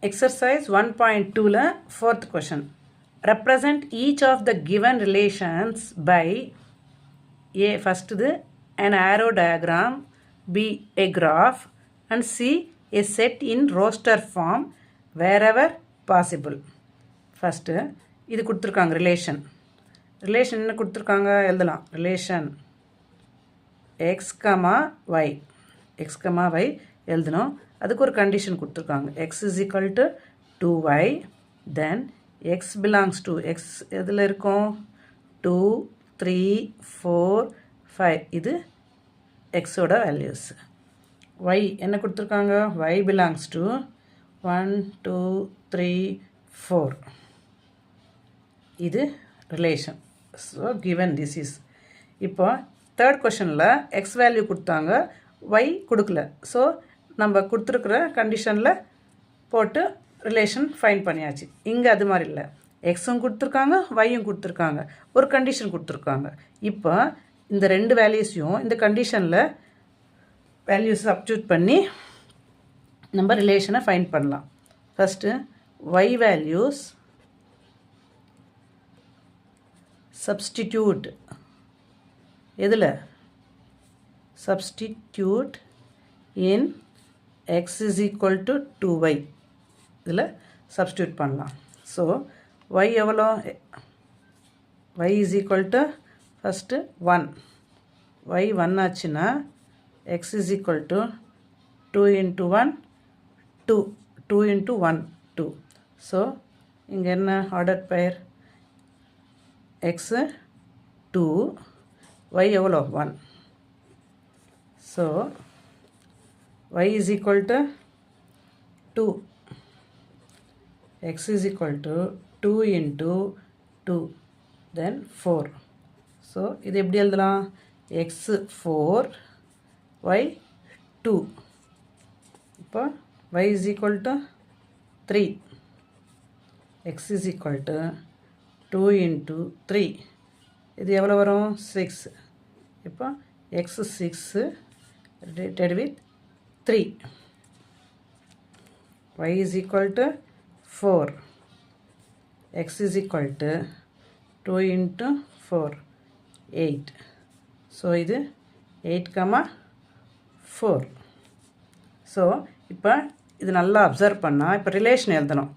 Exercise 1.2 la fourth question. Represent each of the given relations by A. First an arrow diagram, B. a graph, and C. a set in roster form wherever possible. First இது கொடுத்துருக்காங்க relation என்ன கொடுத்துருக்காங்க எழுதலாம் relation x, y எழுதணும் அதுக்கு ஒரு condition கொடுத்துருக்காங்க x is equal to 2y then x belongs to x எதில் இருக்கும் 2 3 4 5 இது x ஓட வேல்யூஸ் y என்ன கொடுத்துருக்காங்க y belongs to 1 2 3 4 இது relation so given this is இப்போ தேர்ட் கொஷனில் எக்ஸ் வேல்யூ கொடுத்தாங்க ஒய் கொடுக்கல ஸோ நம்ம கொடுத்துருக்குற கண்டிஷனில் போட்டு ரிலேஷன் ஃபைன் பண்ணியாச்சு இங்கே அது மாதிரி இல்லை எக்ஸும் கொடுத்துருக்காங்க ஒய்யும் கொடுத்துருக்காங்க ஒரு கண்டிஷன் கொடுத்துருக்காங்க இப்போ இந்த ரெண்டு வேல்யூஸையும் இந்த கண்டிஷனில் வேல்யூஸ் சப்ஸ்டிட்யூட் பண்ணி நம்ம ரிலேஷனை ஃபைன் பண்ணலாம் ஃபஸ்ட்டு ஒய் வேல்யூஸ் சப்ஸ்டிட்யூட் எதில் substitute in x is equal to 2y இதில் substitute பண்ணலாம் ஸோ y எவ்வளோ y is equal to first 1 y 1 ஆச்சுன்னா x is equal to 2 into 1 2 into 1 2 so இங்கே என்ன ஆர்டர் பெயர் x 2 y எவ்வளோ 1 so y is equal to 2 x is equal to 2 into 2 then 4 so இது எப்படி எழுதலாம் x 4 y 2 இப்போ y is equal to 3 x is equal to 2 into 3 இது எவ்வளோ வரும் 6 இப்போ x 6 related with 3 y is equal to 4 x is equal to 2 into 4 8 so இது 8, 4 so இப்போ இது நல்லா அப்சர்வ் பண்ணால் இப்போ ரிலேஷன் எழுதணும்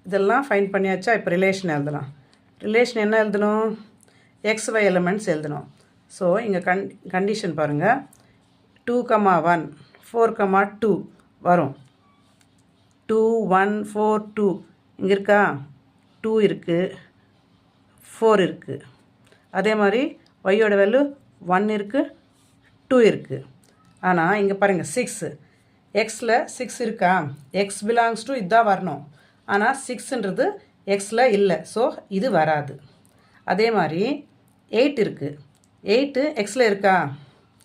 இதெல்லாம் ஃபைன் பண்ணியாச்சா இப்போ ரிலேஷன் எழுதலாம் ரிலேஷன் என்ன எழுதணும் xy எலிமெண்ட்ஸ் எழுதணும் ஸோ இங்கே கண்டிஷன் பாருங்கள் 2, 1 4, 2 வரும் 2 1 4 2 இங்கே இருக்கா 2 இருக்குது 4 இருக்குது அதே மாதிரி ஒய்யோட வேல்யூ 1 இருக்குது 2 இருக்குது ஆனால் இங்கே பாருங்கள் 6 எக்ஸில் 6 இருக்கா எக்ஸ் பிலாங்ஸ் டு இதுதான் வரணும் ஆனால் 6ன்றது எக்ஸில் இல்லை ஸோ இது வராது அதே மாதிரி 8 இருக்குது 8 எக்ஸில் இருக்கா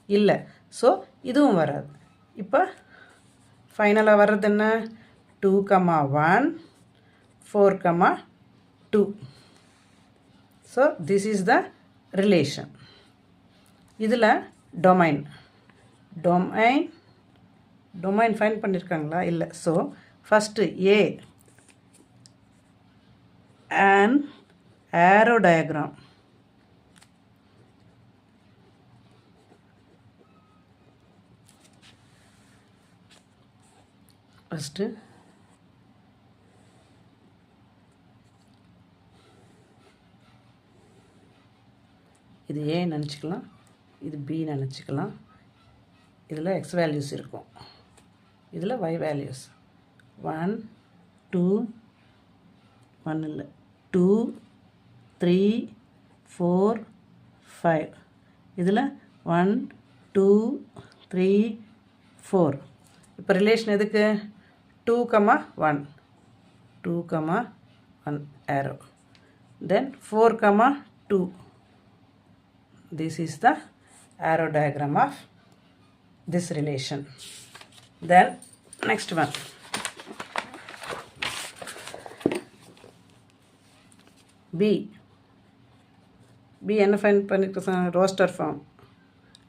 இல்லை ஸோ இதுவும் வராது இப்போ ஃபைனலாக வர்றது என்ன 2, 1 4, 2 so this is the relation இதில் டொமைன் ஃபைன் பண்ணியிருக்காங்களா இல்லை so first A an arrow diagram first இது ஏ நினச்சிக்கலாம் இது பி நினச்சிக்கலாம் இதில் எக்ஸ் வேல்யூஸ் இருக்கும் இதில் ஒய் வேல்யூஸ் 1 2 1 இல்லை 2 3 4 5 இதில் 1 2 3 4 இப்போ ரிலேஷன் எதுக்கு 2, 1 2, 1 arrow then 4, 2 this is the arrow diagram of this relation then next one B என்ன ஃபைன் பண்ணிருக்கோம் roster form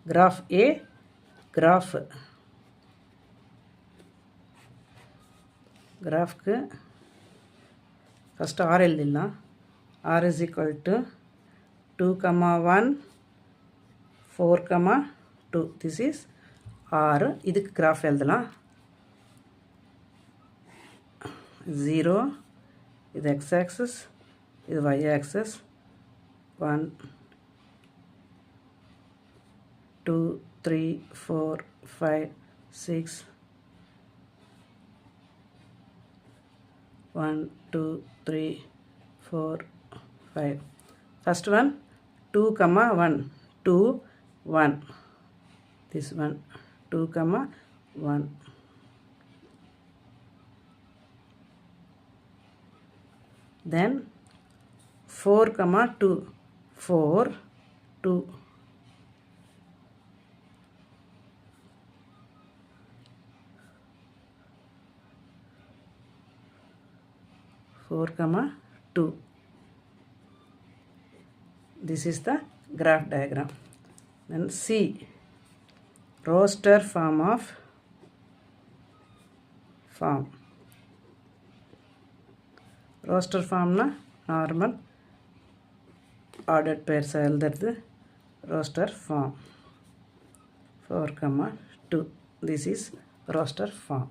graph A graph கிராஃப்க்கு ஃபஸ்ட்டு ஆர் எழுதிடலாம். R is equal to 2, 1, 4, 2. This is R. இதுக்கு graph எழுதலாம். 0, இது X axis, இது Y axis. 1, 2, 3, 4, 5, 6. 1, 2, 3, 4, 5. First one 2, 1, 2, 1. This one 2, 1. Then 4, 2, 4, 2. 4, 2. This is the graph diagram. Then C, roster form of form. Roster form na normal ordered pairs எழுதுறது roster form. 4, 2. This is roster form.